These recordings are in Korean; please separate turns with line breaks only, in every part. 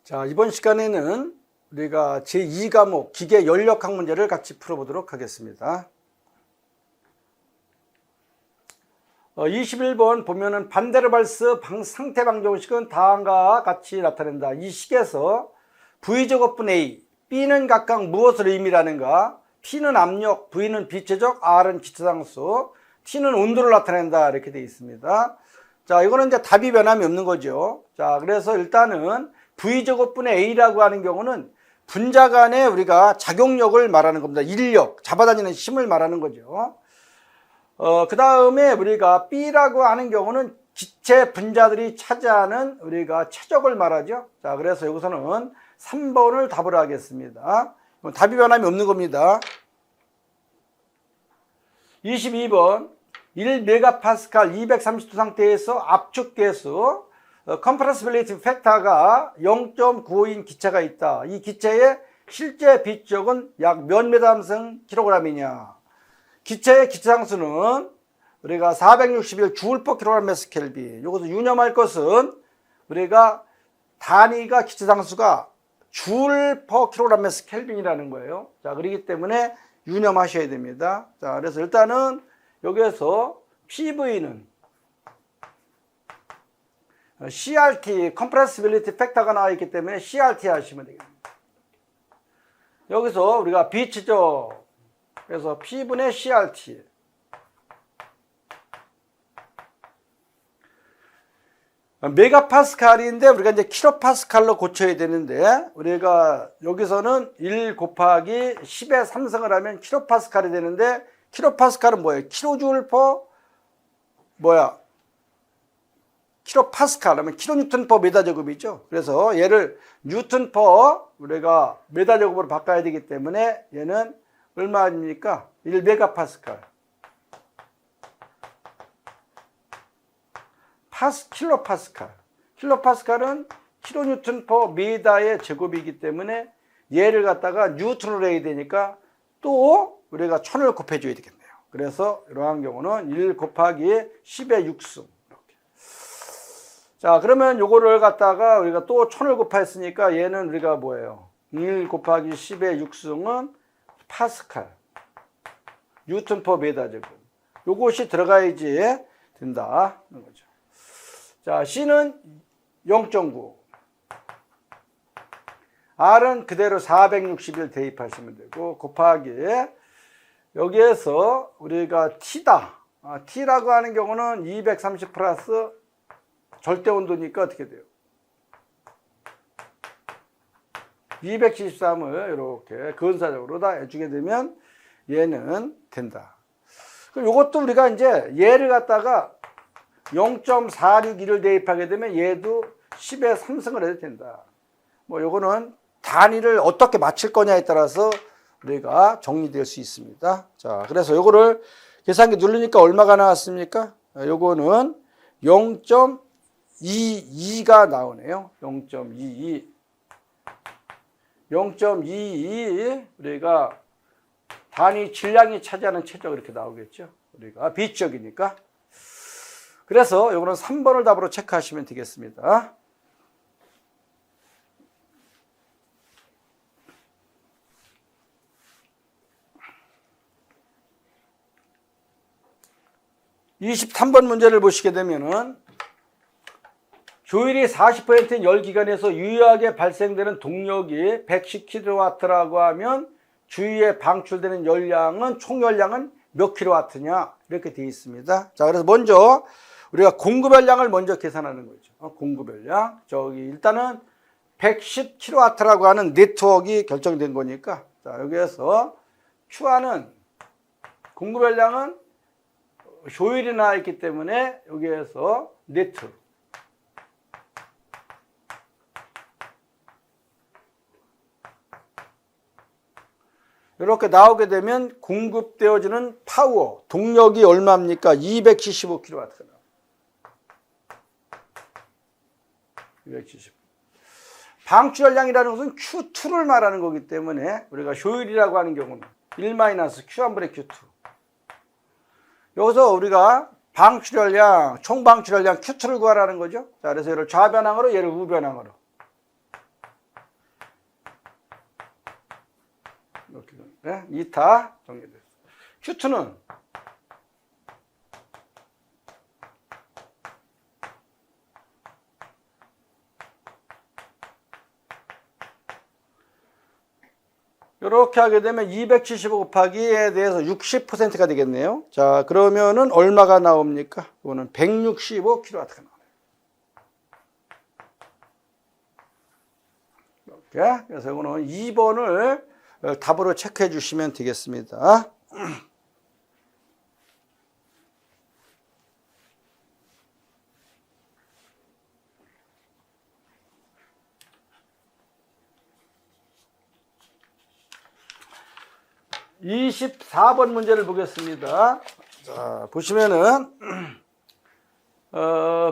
자, 이번 시간에는 우리가 제2과목 기계 연력학 문제를 같이 풀어보도록 하겠습니다. 21번 보면은 반데르발스 상태 방정식은 다음과 같이 나타낸다. 이 식에서 V제곱분 A, B는 각각 무엇을 의미하는가? T는 압력, V는 비체적, R은 기체상수, T는 온도를 나타낸다. 이렇게 되어 있습니다. 자, 이거는 이제 답이 변함이 없는 거죠. 자, 그래서 일단은 V제곱분의 A라고 하는 경우는 분자 간에 우리가 작용력을 말하는 겁니다. 인력, 잡아다니는 힘을 말하는 거죠. 그 다음에 우리가 B라고 하는 경우는 기체 분자들이 차지하는 우리가 최적을 말하죠. 자, 그래서 여기서는 3번을 답으로 하겠습니다. 답이 변함이 없는 겁니다. 22번 1메가파스칼 230도 상태에서 압축계수 컴프레시빌리티 팩터가 0.95인 기체가 있다. 이 기체의 실제 비적은 약 몇 메담승 킬로그램이냐. 기체의 기체상수는 우리가 461 주울 퍼 킬로그램 메스 켈빈. 여기서 유념할 것은 우리가 단위가 기체상수가 주울 퍼 킬로그램 메스 켈빈이라는 거예요. 자, 그렇기 때문에 유념하셔야 됩니다. 자, 그래서 일단은 여기에서 PV는 CRT, Compressibility Factor가 나와 있기 때문에 CRT 하시면 되겠습니다. 여기서 우리가 비치죠. 그래서 P분의 CRT. 메가파스칼인데 우리가 이제 킬로파스칼로 고쳐야 되는데 우리가 여기서는 1 곱하기 10의 3승을 하면 킬로파스칼이 되는데 킬로파스칼은 뭐예요? 킬로줄 퍼 킬로파스칼 하면 킬로뉴턴 퍼 메다 제곱이죠. 그래서 얘를 뉴턴 퍼 우리가 메다 제곱으로 바꿔야 되기 때문에 얘는 얼마입니까? 1메가파스칼. 킬로파스칼. 킬로파스칼은 킬로뉴턴 퍼 메다의 제곱이기 때문에 얘를 갖다가 뉴턴으로 해야 되니까 또 우리가 1000을 곱해줘야 되겠네요. 그래서 이러한 경우는 1 곱하기 10의 6승. 자, 그러면 요거를 갖다가 우리가 또 1000을 곱했으니까 얘는 우리가 뭐예요? 1 곱하기 10의 6승은 파스칼. 뉴턴 퍼 메다 제곱. 요것이 들어가야지 된다. 는 거죠. 자, C는 0.9. R은 그대로 461 대입하시면 되고, 곱하기 여기에서 우리가 T다. T라고 하는 경우는 230 플러스 절대 온도니까 어떻게 돼요? 273을 이렇게 근사적으로 다 해주게 되면 얘는 된다. 그럼 이것도 우리가 이제 얘를 갖다가 0.461을 대입하게 되면 얘도 10의 3승을 해도 된다. 뭐 요거는 단위를 어떻게 맞출 거냐에 따라서 우리가 정리될 수 있습니다. 자, 그래서 요거를 계산기 누르니까 얼마가 나왔습니까? 요거는 0.22가 나오네요. 0.22. 0.22 우리가 단위 질량이 차지하는 최적 이렇게 나오겠죠. 우리가 B적이니까. 그래서 요거는 3번을 답으로 체크하시면 되겠습니다. (23번) 문제를 보시게 되면은 효율이 40%인 열기관에서 유효하게 발생되는 동력이 110kW라고 하면 주위에 방출되는 열량은 총 열량은 몇 kW냐 이렇게 되어 있습니다. 자, 그래서 먼저 우리가 공급 열량을 먼저 계산하는 거죠. 공급 열량. 저기 일단은 110kW라고 하는 네트워크가 결정된 거니까 자, 여기에서 Q하는 공급 열량은 효율이 나와 있기 때문에 여기에서 네트 이렇게 나오게 되면 공급되어지는 파워, 동력이 얼마입니까? 275kW가 나와요. 270. 방출열량이라는 것은 Q2를 말하는 거기 때문에 우리가 효율이라고 하는 경우는 1-Q1분의 Q2. 여기서 우리가 방출열량, 총 방출열량 Q2를 구하라는 거죠. 자, 그래서 얘를 좌변항으로, 얘를 우변항으로. 네? 2타 정리됐어. Q2는 이렇게 하게 되면 275 곱하기에 대해서 60%가 되겠네요. 자, 그러면은 얼마가 나옵니까? 이거는 165kW가 나와요. 이렇게. 그래서 이거는 2번을 답으로 체크해 주시면 되겠습니다. (24번) 문제를 보겠습니다. 자, 보시면은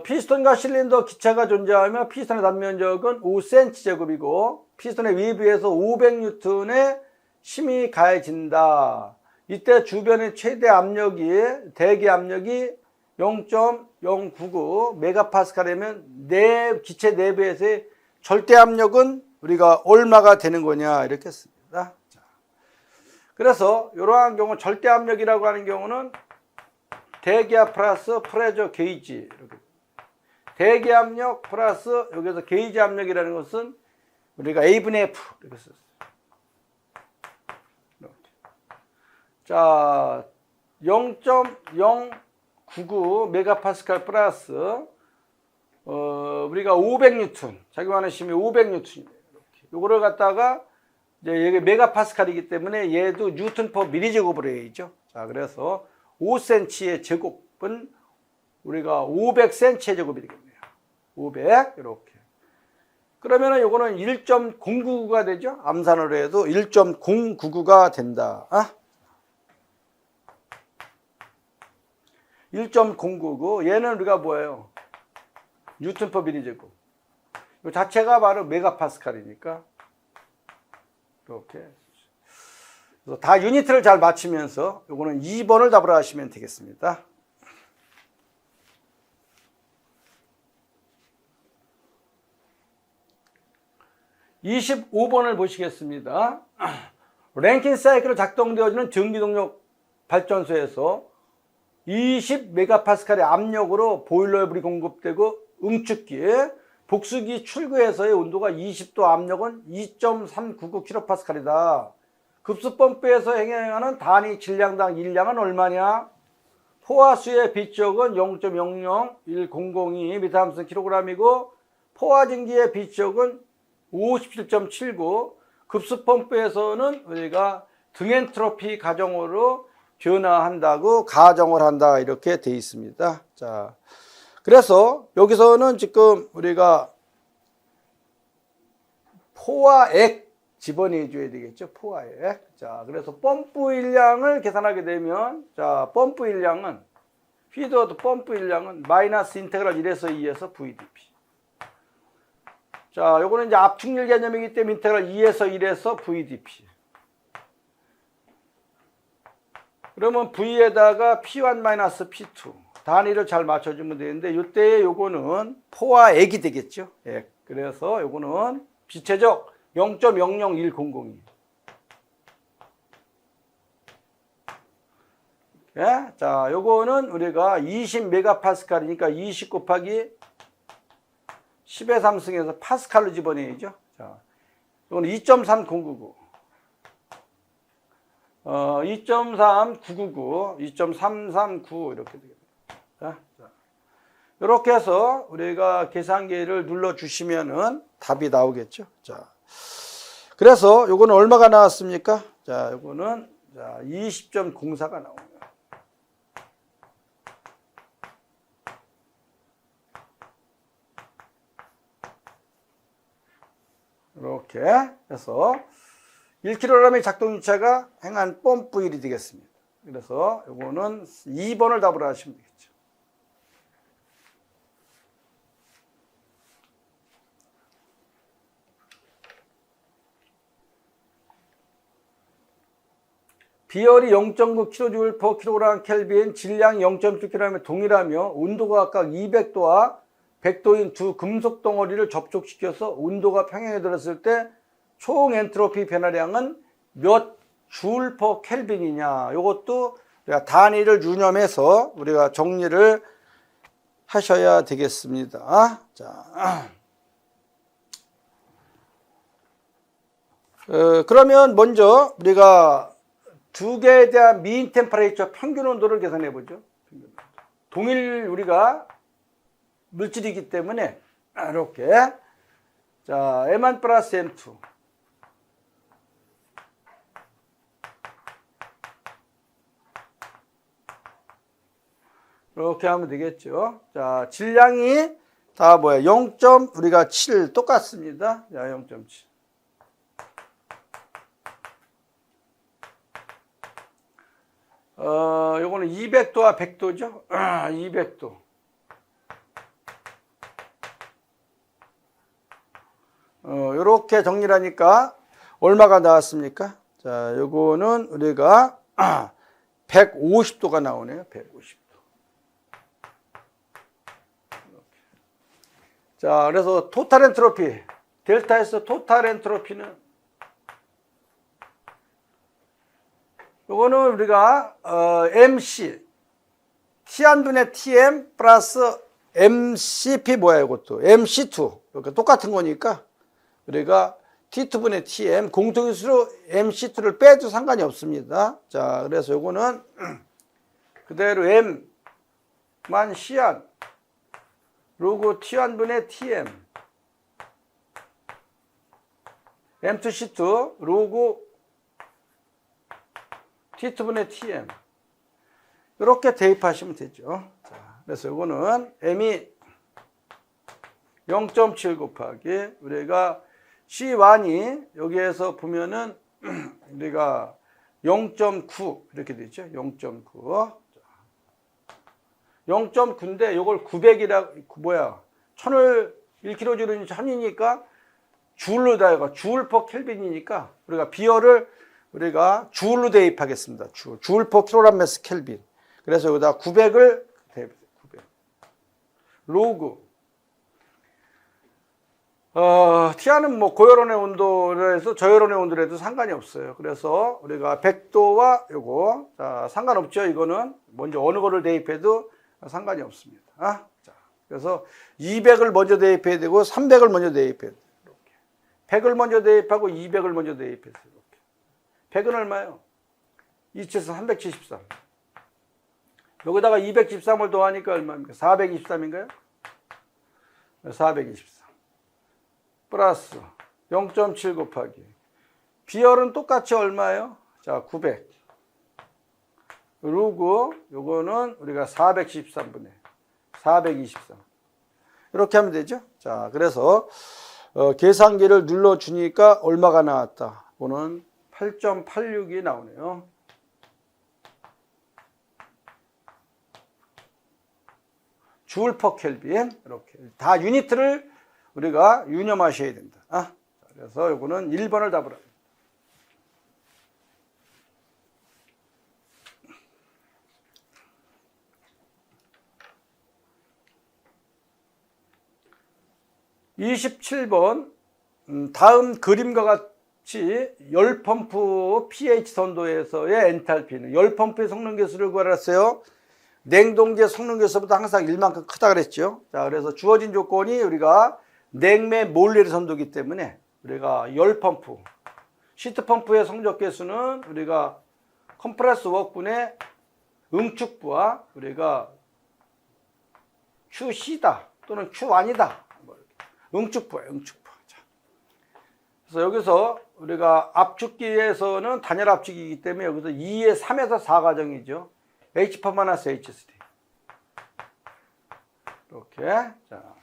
피스톤과 실린더 기차가 존재하며 피스톤의 단면적은 5cm 제곱이고 피스톤의 외부에서 500N의 힘이 가해진다. 이때 주변의 최대 압력이 대기 압력이 0.099 메가파스칼이면 기체 내부에서의 절대 압력은 우리가 얼마가 되는 거냐 이렇게 씁니다. 자, 그래서 이러한 경우 절대 압력이라고 하는 경우는 대기압 플러스 프레저 게이지 이렇게. 대기 압력 플러스 여기서 게이지 압력이라는 것은 우리가 A분의 F 이렇게 썼어요. 이렇게. 자, 0.099 메가파스칼 플러스 우리가 500N 자기만의 힘이 500N입니다. 이렇게. 요거를 갖다가 이제 이게 메가파스칼이기 때문에 얘도 뉴턴 퍼 미리제곱으로 해야죠. 자, 그래서 5cm의 제곱은 우리가 500cm의 제곱이 되겠네요. 500 이렇게. 그러면은 요거는 1.099가 되죠. 암산으로 해도 1.099가 된다. 1.099 얘는 우리가 뭐예요? 뉴턴 퍼 미리제곱. 이 자체가 바로 메가파스칼이니까 이렇게. 그래서 다 유니트를 잘 맞추면서 요거는 2번을 답으로 하시면 되겠습니다. 25번을 보시겠습니다. 랭킨 사이클로 작동되어지는 전기동력 발전소에서 20메가파스칼의 압력으로 보일러에 물이 공급되고 응축기에 복수기 출구에서의 온도가 20도, 압력은 2.399kPa이다. 급수펌프에서 행행하는 단위 질량당 일량은 얼마냐? 포화수의 비쪽은 0.00102m/kg이고 포화증기의 비쪽은 57.79. 급수펌프에서는 우리가 등엔트로피 가정으로 변화한다고 가정을 한다 이렇게 돼 있습니다. 자, 그래서 여기서는 지금 우리가 포화액 집어내 줘야 되겠죠. 포화액. 자, 그래서 펌프 일량을 계산하게 되면 자, 펌프 일량은 피드워드 펌프 일량은 마이너스 인테그랄 1에서 2에서 VDP. 자, 요거는 이제 압축률 개념이기 때문에 인테그랄 2에서 1에서 VDP. 그러면 V에다가 P1 마이너스 P2 단위를 잘 맞춰주면 되는데 이때 요거는 포화액이 되겠죠. 액. 그래서 요거는 비체적 0.00100이. 예? 자, 요거는 우리가 20메가파스칼이니까 20 곱하기 10의 3승에서 파스칼로 집어내야죠. 자, 이건 2.3999. 2.3999, 2.339 이렇게 되겠네요. 자, 이렇게 해서 우리가 계산기를 눌러 주시면은 답이 나오겠죠. 자, 그래서 요거는 얼마가 나왔습니까? 자, 요거는 자, 20.04가 나옵니다. 이렇게 해서 1kg의 작동유차가 행한 펌프일이 되겠습니다. 그래서 이거는 2번을 답으로 하시면 되겠죠. 비열이 0.9kJ/kg, 질량이 0.7kg이면 동일하며 온도가 각각 200도와 100도인 두 금속 덩어리를 접촉시켜서 온도가 평행에 들었을 때 총 엔트로피 변화량은 몇 줄 퍼 켈빈이냐. 이것도 우리가 단위를 유념해서 우리가 정리를 하셔야 되겠습니다. 자, 그러면 먼저 우리가 두 개에 대한 미인 템퍼레이처 평균 온도를 계산해 보죠. 동일 우리가 물질이기 때문에 이렇게 자 M1 플러스 M2 이렇게 하면 되겠죠. 자 질량이 다 뭐야 0. 우리가 7 똑같습니다. 자 0.7 요거는 200도와 100도죠. 200도. 요렇게 정리를 하니까 얼마가 나왔습니까? 자, 요거는 우리가 150도가 나오네요. 150도. 자, 그래서 토탈 엔트로피, 델타에서 토탈 엔트로피는 요거는 우리가 MC T1분의 TM 플러스 MCP 뭐야 이것도 MC2 이렇게 똑같은 거니까 우리가 T2분의 TM 공통인수로 MC2를 빼도 상관이 없습니다. 자 그래서 요거는 그대로 M만 C한 로그 T1분의 TM M2C2 로그 T2분의 TM 이렇게 대입하시면 되죠. 자, 그래서 이거는 M이 0.7 곱하기 우리가 C1이 여기에서 보면은 우리가 0.9 이렇게 되죠. 0.9 0.9인데 이걸 900이라 뭐야 1000을 1kJ니 1000이니까 줄로 다가 줄 퍼 켈빈이니까 우리가 비열을 우리가 줄로 대입하겠습니다. 줄 퍼 킬로그램 매스 켈빈. 그래서 여기다 900을 대입해요. 900. 로그. T하는 뭐 고열원의 온도를 해서 저열원의 온도를 해도 상관이 없어요. 그래서 우리가 100도와 요거 자, 상관없죠. 이거는 먼저 어느 거를 대입해도 상관이 없습니다. 자, 그래서 200을 먼저 대입해야 되고 300을 먼저 대입해야 돼요. 이렇게. 100을 먼저 대입하고 200을 먼저 대입해서 이렇게. 100은 얼마예요? 2,700, 373. 여기다가 213을 더하니까 얼마입니까? 423인가요? 423. 플러스 0.7 곱하기. 비열은 똑같이 얼마예요? 자, 900. 그리고 요거는 우리가 413분의 423. 이렇게 하면 되죠. 자, 그래서 계산기를 눌러주니까 얼마가 나왔다. 이거는 8.86이 나오네요. 줄 퍼 켈빈 이렇게 다 유니트를 우리가 유념하셔야 된다. 그래서 이거는 1번을 답을 합니다. (27번) 다음 그림과 같이 열펌프 pH 선도에서의 엔탈피는 열펌프의 성능계수를 구하랬어요. 냉동기의 성능계수보다 항상 1만큼 크다 그랬죠. 자, 그래서 주어진 조건이 우리가 냉매 몰레르 선도기 때문에 우리가 열펌프, 시트펌프의 성적계수는 우리가 컴프레스 워크분의 응축부와 우리가 QC다 또는 Q1이다. 응축부야, 응축부. 자. 그래서 여기서 우리가 압축기에서는 단열 압축이기 때문에 여기서 2의 3에서 4 과정이죠. H4-H3. 이렇게. 자.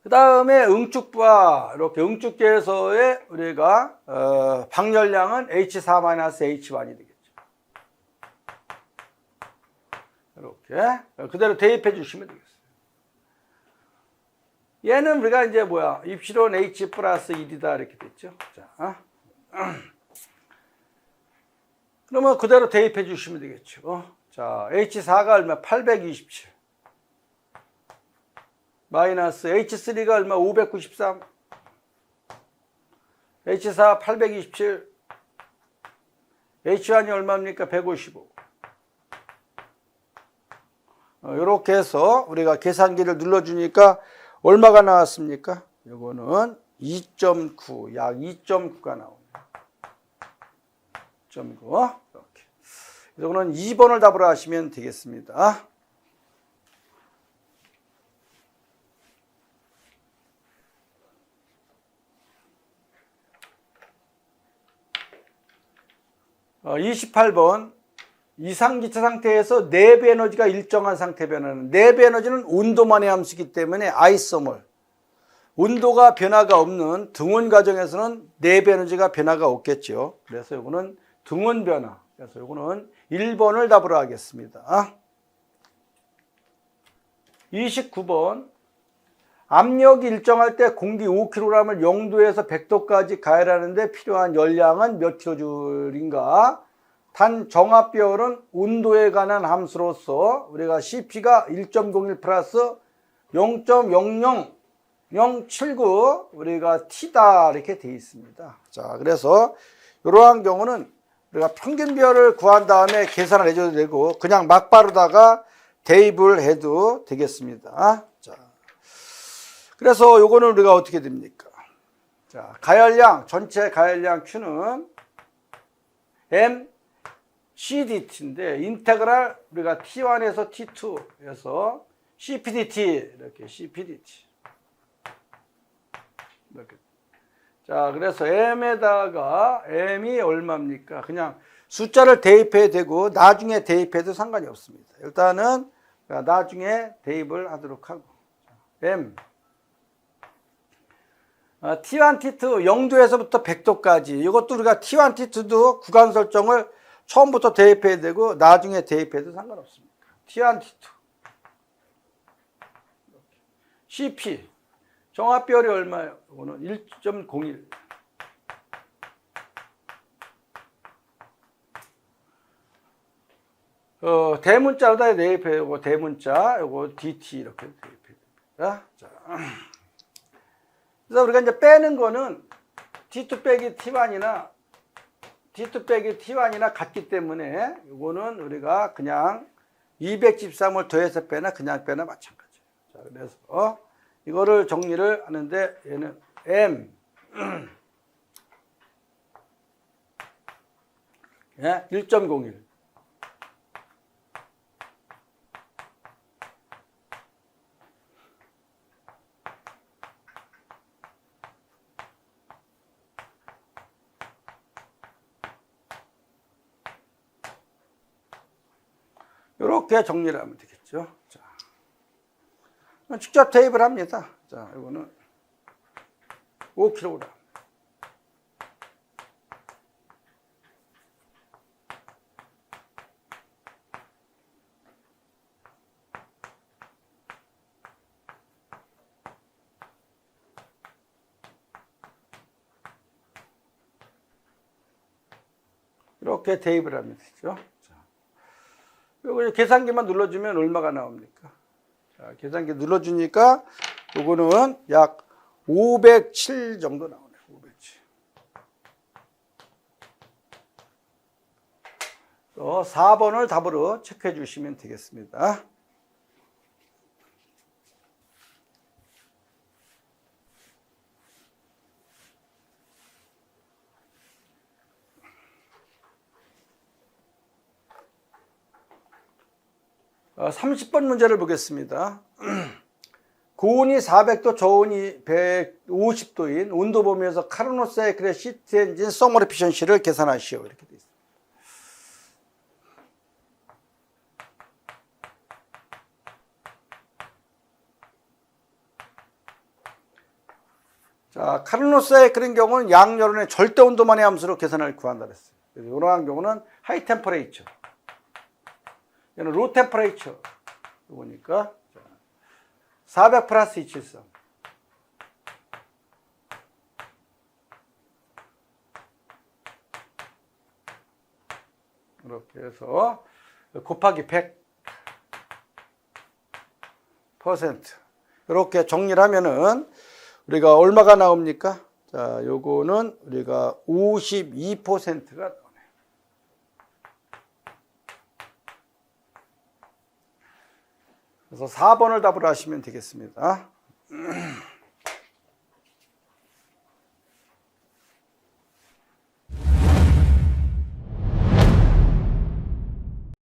그 다음에 응축부와 이렇게 응축기에서의 우리가, 방열량은 H4-H1이 되겠죠. 이렇게. 그대로 대입해 주시면 되겠어요. 얘는 우리가 이제 뭐야, 입시론 H 플러스 1이다. 이렇게 됐죠. 자. 그러면 그대로 대입해 주시면 되겠죠. 자, H4가 얼마? 827. 마이너스 H3가 얼마? 593. H4 827 H1이 얼마입니까? 155. 이렇게 해서 우리가 계산기를 눌러주니까 얼마가 나왔습니까? 이거는 2.9, 약 2.9가 나옵니다. 2.9. 이렇게. 이거는 2번을 답으로 하시면 되겠습니다. 어, 28번. 이상기체 상태에서 내부 에너지가 일정한 상태 변화는, 내부 에너지는 온도만의 함수이기 때문에 아이소몰, 온도가 변화가 없는 등원 과정에서는 내부 에너지가 변화가 없겠죠. 그래서 이거는 등원 변화. 그래서 이거는 1번을 답으로 하겠습니다. 29번. 압력이 일정할 때 공기 5kg을 0도에서 100도까지 가열하는데 필요한 열량은 몇 킬로줄인가? 단 정압비율은 온도에 관한 함수로서 우리가 CP가 1.01 플러스 0.00079 우리가 T다 이렇게 되어 있습니다. 자, 그래서 이러한 경우는 우리가 평균 비율을 구한 다음에 계산을 해줘도 되고 그냥 막바로다가 대입을 해도 되겠습니다. 자, 그래서 요거는 우리가 어떻게 됩니까? 자, 가열량, 전체 가열량 Q는 M CDT인데 인테그랄 우리가 T1에서 T2에서 CPDT 이렇게 CPDT 이렇게. 자, 그래서 M에다가 M이 얼마입니까? 그냥 숫자를 대입해야 되고 나중에 대입해도 상관이 없습니다. 일단은 나중에 대입을 하도록 하고 M T1, T2 0도에서부터 100도까지 이것도 우리가 T1, T2도 구간 설정을 처음부터 대입해야 되고 나중에 대입해도 상관없습니다. T1, T2 CP 정압비율이 얼마예요? 이거는 1.01 대문자로다 대입해요. 이거 대문자 이거 DT 이렇게 대입해야 됩니다. 자, 그래서 우리가 이제 빼는 거는 T2 빼기 T1이나 T2 빼기 T1이나 같기 때문에 이거는 우리가 그냥 213을 더해서 빼나 그냥 빼나 마찬가지예요. 자, 그래서 이거를 정리를 하는데 얘는 M 예? 1.01 이렇게 정리를 하면 되겠죠. 자, 직접 대입을 합니다. 자, 이거는 5kg. 이렇게 대입을 하면 되죠. 요거 계산기만 눌러주면 얼마가 나옵니까? 자, 계산기 눌러주니까 요거는 약 507 정도 나오네요. 507. 4번을 답으로 체크해 주시면 되겠습니다. 어, 30번 문제를 보겠습니다. 고온이 400도, 저온이 150도인 온도 범위에서 카르노트 사이클의 시트 엔진 서머 에피션시를 계산하시오. 이렇게 돼 있습니다. 자, 카르노트 사이클인 경우는 양열원의 절대 온도만의 함수로 계산을 구한다 그랬어요. 그래서 이러한 경우는 하이 템퍼레이처. 얘는 로 템퍼레이처. 보니까 400 플러스 273. 이렇게 해서 곱하기 100%. 이렇게 정리를 하면은 우리가 얼마가 나옵니까? 자, 요거는 우리가 52%가 나오네요. 그래서 4번을 답으로 하시면 되겠습니다.